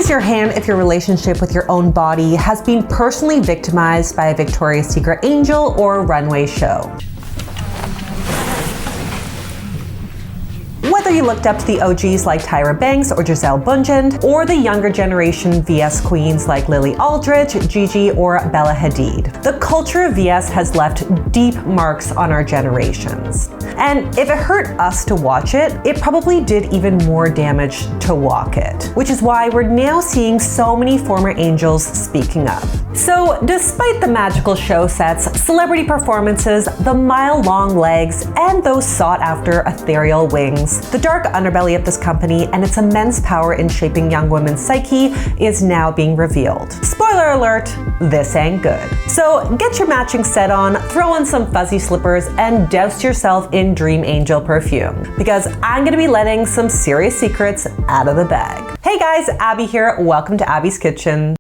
Raise your hand if your relationship with your own body has been personally victimized by a Victoria's Secret angel or runway show. Whether you looked up to the OGs like Tyra Banks or Gisele Bundchen, or the younger generation VS queens like Lily Aldridge, Gigi, or Bella Hadid, the culture of VS has left deep marks on our generations. And if it hurt us to watch it, it probably did even more damage to walk it, which is why we're now seeing so many former angels speaking up. So despite the magical show sets, celebrity performances, the mile-long legs, and those sought-after ethereal wings, the dark underbelly of this company and its immense power in shaping young women's psyche is now being revealed. Spoiler alert, this ain't good. So get your matching set on, throw on some fuzzy slippers, and douse yourself in Dream Angel perfume, because I'm gonna be letting some serious secrets out of the bag. Hey guys, Abby here, welcome to Abby's Kitchen.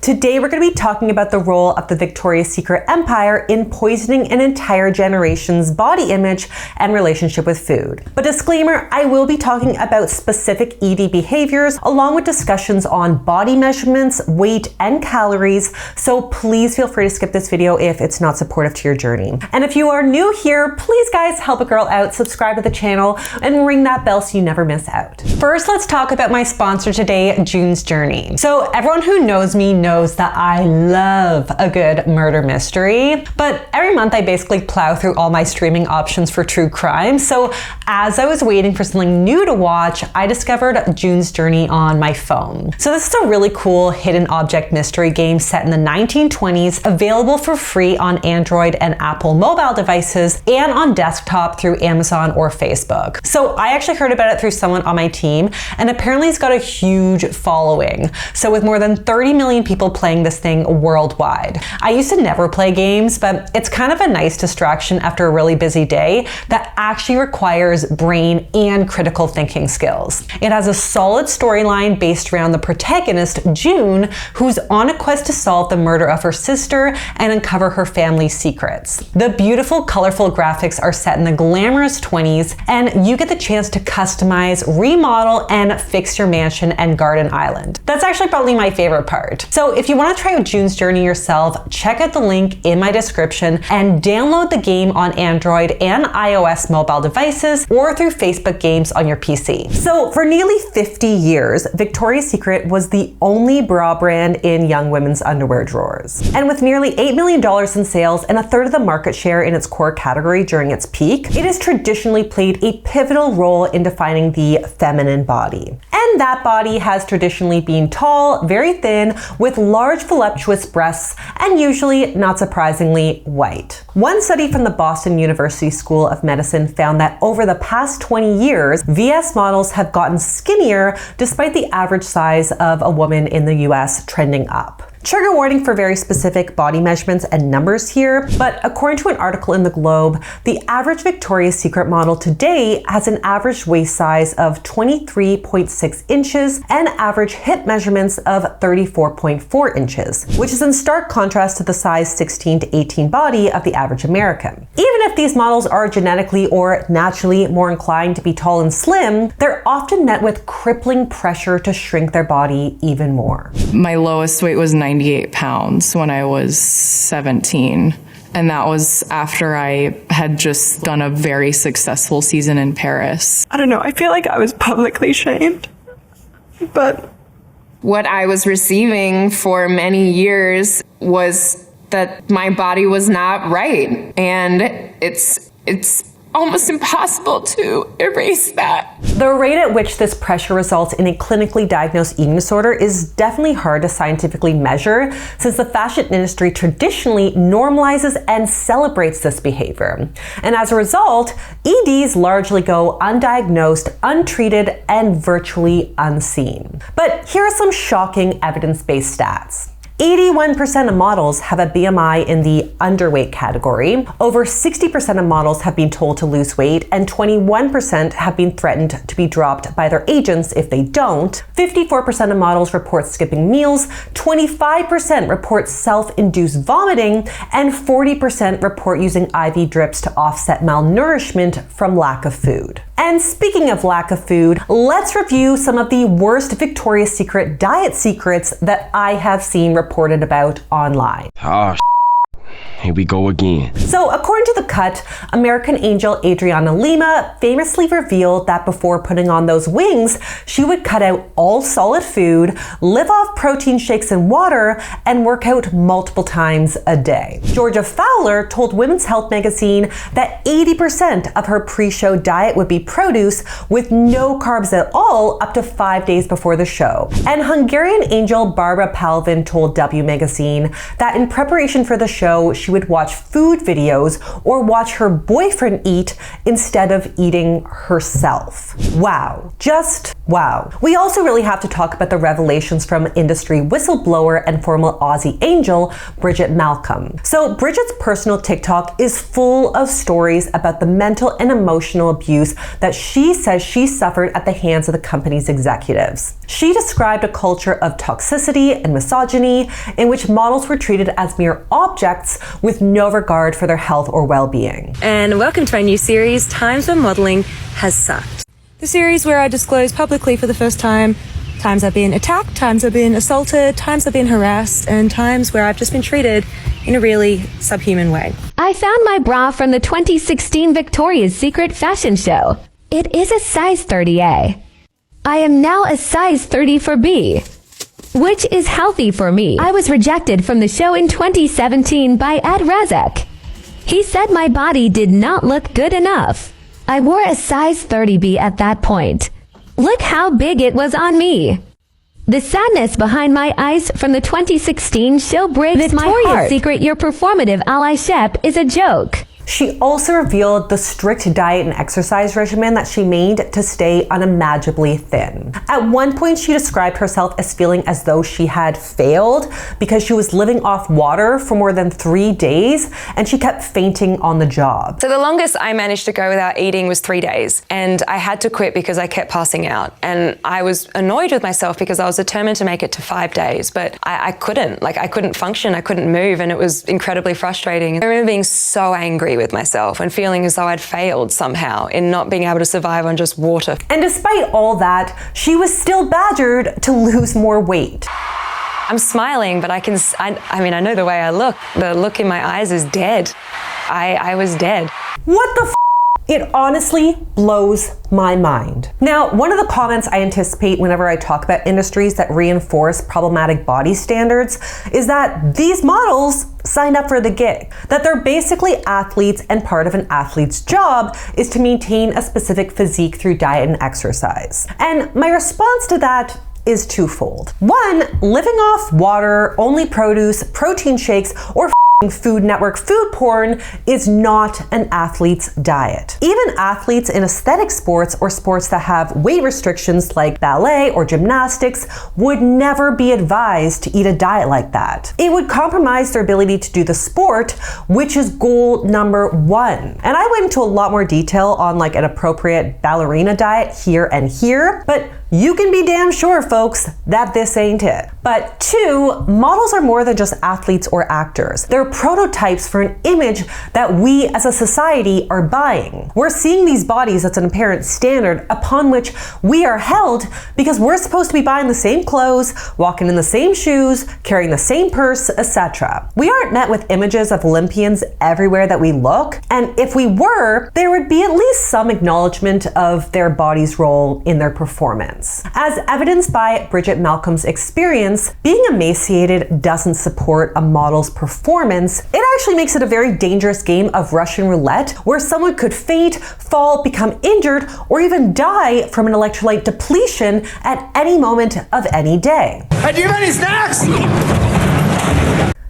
Today we're going to be talking about the role of the Victoria's Secret empire in poisoning an entire generation's body image and relationship with food. But disclaimer, I will be talking about specific eating behaviors along with discussions on body measurements, weight, and calories, so please feel free to skip this video if it's not supportive to your journey. And if you are new here, please guys help a girl out, subscribe to the channel, and ring that bell so you never miss out. First, let's talk about my sponsor today, June's Journey. So everyone who knows me knows that I love a good murder mystery, but every month I basically plow through all my streaming options for true crime. So as I was waiting for something new to watch, I discovered June's Journey on my phone. So this is a really cool hidden object mystery game set in the 1920s, available for free on Android and Apple mobile devices and on desktop through Amazon or Facebook. So I actually heard about it through someone on my team, and apparently it's got a huge following. So with more than 30 million people playing this thing worldwide. I used to never play games, but it's kind of a nice distraction after a really busy day that actually requires brain and critical thinking skills. It has a solid storyline based around the protagonist, June, who's on a quest to solve the murder of her sister and uncover her family's secrets. The beautiful, colorful graphics are set in the glamorous 20s, and you get the chance to customize, remodel, and fix your mansion and garden island. That's actually probably my favorite part. So if you want to try out June's Journey yourself, check out the link in my description and download the game on Android and iOS mobile devices or through Facebook Games on your PC. So for nearly 50 years, Victoria's Secret was the only bra brand in young women's underwear drawers. And with nearly $8 million in sales and a third of the market share in its core category during its peak, it has traditionally played a pivotal role in defining the feminine body. And that body has traditionally been tall, very thin, with large voluptuous breasts, and usually, not surprisingly, white. One study from the Boston University School of Medicine found that over the past 20 years, VS models have gotten skinnier despite the average size of a woman in the US trending up. Trigger warning for very specific body measurements and numbers here, but according to an article in the Globe, the average Victoria's Secret model today has an average waist size of 23.6 inches and average hip measurements of 34.4 inches, which is in stark contrast to the size 16 to 18 body of the average American. Even if these models are genetically or naturally more inclined to be tall and slim, they're often met with crippling pressure to shrink their body even more. My lowest weight was 98 pounds when I was 17. And that was after I had just done a very successful season in Paris. I don't know, I feel like I was publicly shamed, but what I was receiving for many years was that my body was not right. And it's almost impossible to erase that. The rate at which this pressure results in a clinically diagnosed eating disorder is definitely hard to scientifically measure, since the fashion industry traditionally normalizes and celebrates this behavior. And as a result, EDs largely go undiagnosed, untreated, and virtually unseen. But here are some shocking evidence-based stats. 81% of models have a BMI in the underweight category. Over 60% of models have been told to lose weight, and 21% have been threatened to be dropped by their agents if they don't. 54% of models report skipping meals, 25% report self-induced vomiting, and 40% report using IV drips to offset malnourishment from lack of food. And speaking of lack of food, let's review some of the worst Victoria's Secret diet secrets that I have seen reported about online. Oh, here we go again. So according to The Cut, American Angel Adriana Lima famously revealed that before putting on those wings, she would cut out all solid food, live off protein shakes and water, and work out multiple times a day. Georgia Fowler told Women's Health magazine that 80% of her pre-show diet would be produce with no carbs at all up to 5 days before the show. And Hungarian Angel Barbara Palvin told W magazine that in preparation for the show, she would watch food videos or watch her boyfriend eat instead of eating herself. Wow. Just wow. We also really have to talk about the revelations from industry whistleblower and former Aussie angel, Bridget Malcolm. So Bridget's personal TikTok is full of stories about the mental and emotional abuse that she says she suffered at the hands of the company's executives. She described a culture of toxicity and misogyny in which models were treated as mere objects with no regard for their health or well-being. And welcome to my new series, Times When Modelling Has Sucked. The series where I disclose publicly for the first time times I've been attacked, times I've been assaulted, times I've been harassed, and times where I've just been treated in a really subhuman way. I found my bra from the 2016 Victoria's Secret fashion show. It is a size 30A. I am now a size 30 for B, which is healthy for me. I was rejected from the show in 2017 by Ed Razek. He said my body did not look good enough. I wore a size 30B at that point. Look how big it was on me. The sadness behind my eyes from the 2016 show breaks my heart. Victoria's Secret, your performative allyship is a joke. She also revealed the strict diet and exercise regimen that she made to stay unimaginably thin. At one point, she described herself as feeling as though she had failed because she was living off water for more than 3 days and she kept fainting on the job. So the longest I managed to go without eating was 3 days, and I had to quit because I kept passing out. And I was annoyed with myself because I was determined to make it to 5 days, but I couldn't. I couldn't function, I couldn't move, and it was incredibly frustrating. I remember being so angry with myself and feeling as though I'd failed somehow in not being able to survive on just water. And despite all that, she was still badgered to lose more weight. I'm smiling, but I know the way I look. The look in my eyes is dead. I was dead. What the f***? It honestly blows my mind. Now, one of the comments I anticipate whenever I talk about industries that reinforce problematic body standards is that these models signed up for the gig, that they're basically athletes and part of an athlete's job is to maintain a specific physique through diet and exercise. And my response to that is twofold. One, living off water, only produce, protein shakes, or Food Network food porn is not an athlete's diet. Even athletes in aesthetic sports or sports that have weight restrictions like ballet or gymnastics would never be advised to eat a diet like that. It would compromise their ability to do the sport, which is goal number 1. And I went into a lot more detail on an appropriate ballerina diet here, but you can be damn sure, folks, that this ain't it. But 2, models are more than just athletes or actors. They're prototypes for an image that we as a society are buying. We're seeing these bodies as an apparent standard upon which we are held because we're supposed to be buying the same clothes, walking in the same shoes, carrying the same purse, etc. We aren't met with images of Olympians everywhere that we look, and if we were, there would be at least some acknowledgement of their body's role in their performance. As evidenced by Bridget Malcolm's experience, being emaciated doesn't support a model's performance. It actually makes it a very dangerous game of Russian roulette where someone could faint, fall, become injured, or even die from an electrolyte depletion at any moment of any day. Hey, do you have any snacks?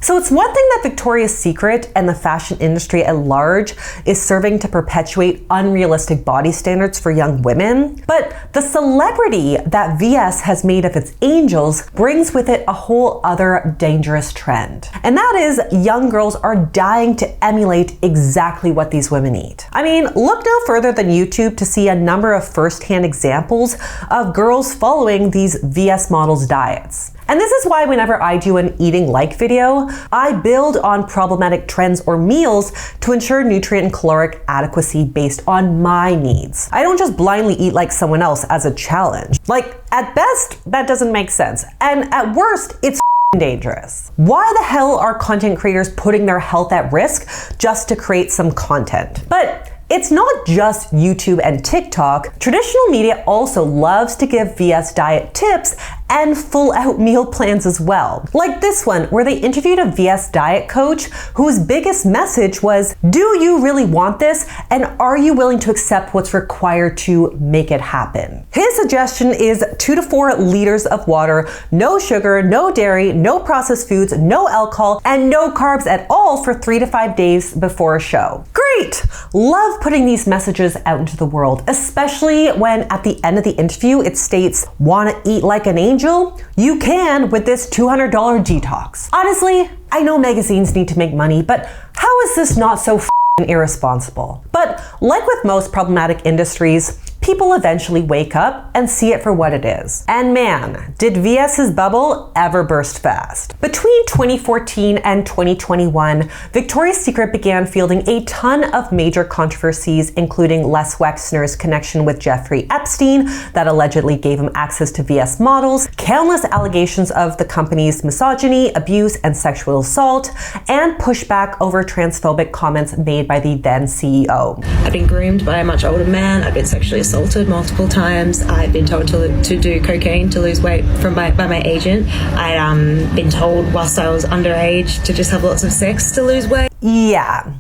So it's one thing that Victoria's Secret and the fashion industry at large is serving to perpetuate unrealistic body standards for young women, but the celebrity that VS has made of its angels brings with it a whole other dangerous trend. And that is young girls are dying to emulate exactly what these women eat. I mean, look no further than YouTube to see a number of first-hand examples of girls following these VS models' diets. And this is why whenever I do an eating like video, I build on problematic trends or meals to ensure nutrient and caloric adequacy based on my needs. I don't just blindly eat like someone else as a challenge. Like, at best, that doesn't make sense. And at worst, it's dangerous. Why the hell are content creators putting their health at risk just to create some content? But it's not just YouTube and TikTok. Traditional media also loves to give VS diet tips and full-out meal plans as well. Like this one, where they interviewed a VS diet coach whose biggest message was, do you really want this? And are you willing to accept what's required to make it happen? His suggestion is 2 to 4 liters of water, no sugar, no dairy, no processed foods, no alcohol, and no carbs at all for 3 to 5 days before a show. Great! Love putting these messages out into the world, especially when at the end of the interview it states, wanna eat like an angel? You can with this $200 detox. Honestly, I know magazines need to make money, but how is this not so irresponsible? But like with most problematic industries, people eventually wake up and see it for what it is. And man, did VS's bubble ever burst fast. Between 2014 and 2021, Victoria's Secret began fielding a ton of major controversies, including Les Wexner's connection with Jeffrey Epstein that allegedly gave him access to VS models, countless allegations of the company's misogyny, abuse, and sexual assault, and pushback over transphobic comments made by the then CEO. I've been groomed by a much older man. I've been sexually assaulted multiple times. I've been told to do cocaine to lose weight by my agent. I'd been told whilst I was underage to just have lots of sex to lose weight. Yeah.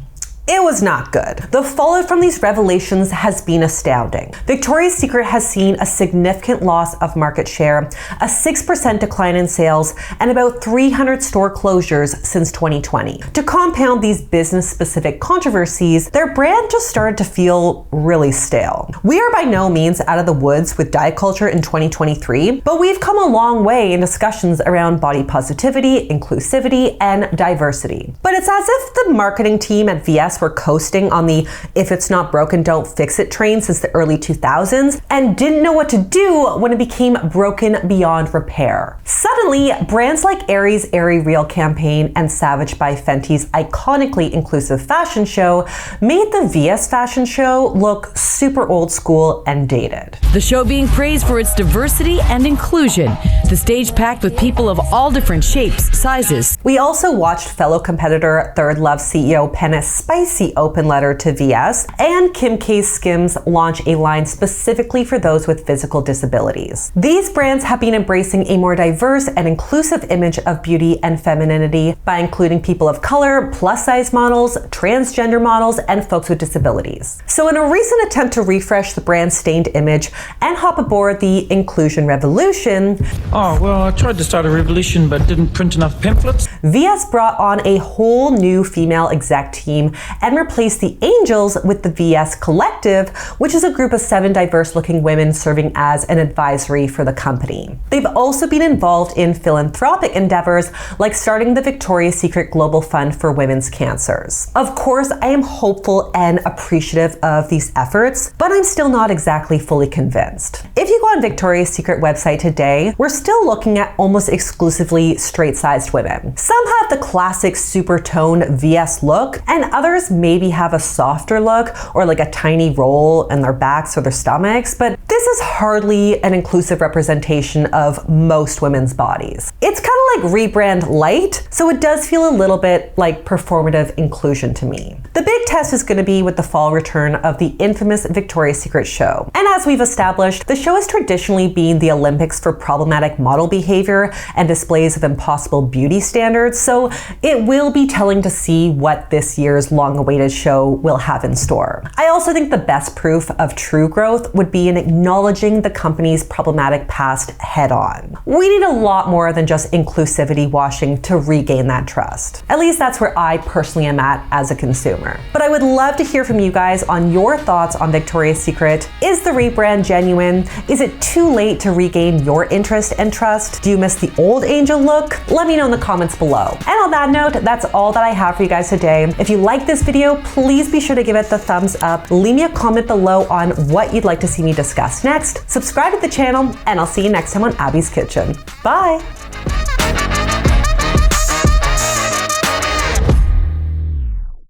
It was not good. The fallout from these revelations has been astounding. Victoria's Secret has seen a significant loss of market share, a 6% decline in sales, and about 300 store closures since 2020. To compound these business-specific controversies, their brand just started to feel really stale. We are by no means out of the woods with diet culture in 2023, but we've come a long way in discussions around body positivity, inclusivity, and diversity. But it's as if the marketing team at VS were coasting on the if it's not broken, don't fix it train since the early 2000s and didn't know what to do when it became broken beyond repair. Suddenly, brands like Aerie's Airy Real campaign and Savage by Fenty's iconically inclusive fashion show made the VS fashion show look super old school and dated. The show being praised for its diversity and inclusion. The stage packed with people of all different shapes, sizes. We also watched fellow competitor Third Love CEO Penna's spicy open letter to VS and Kim K's Skims launch a line specifically for those with physical disabilities. These brands have been embracing a more diverse and inclusive image of beauty and femininity by including people of color, plus-size models, transgender models, and folks with disabilities. So in a recent attempt to refresh the brand's stained image and hop aboard the inclusion revolution, oh, well, I tried to start a revolution but didn't print enough pamphlets. VS brought on a whole new female exec team and replaced the Angels with the VS Collective, which is a group of 7 diverse-looking women serving as an advisory for the company. They've also been involved in philanthropic endeavors like starting the Victoria's Secret Global Fund for Women's Cancers. Of course, I am hopeful and appreciative of these efforts, but I'm still not exactly fully convinced. If you go on Victoria's Secret website today, we're still looking at almost exclusively straight-sized women. Some have the classic super toned VS look, and others maybe have a softer look or like a tiny roll in their backs or their stomachs, but this is hardly an inclusive representation of most women's bodies. It's kind of like rebrand light, so it does feel a little bit like performative inclusion to me. The big test is going to be with the fall return of the infamous Victoria's Secret show. And as we've established, the show has traditionally been the Olympics for problematic model behavior and displays of impossible beauty standards, so it will be telling to see what this year's long-awaited show will have in store. I also think the best proof of true growth would be in acknowledging the company's problematic past head-on. We need a lot more than just inclusivity washing to regain that trust. At least that's where I personally am at as a consumer. But I would love to hear from you guys on your thoughts on Victoria's Secret. Is the rebrand genuine? Is it too late to regain your interest and trust? Do you miss the old Angel look? Let me know in the comments below. And on that note, that's all that I have for you guys today. If you like this video, please be sure to give it the thumbs up. Leave me a comment below on what you'd like to see me discuss next. Subscribe to the channel, and I'll see you next time on Abby's Kitchen. Bye!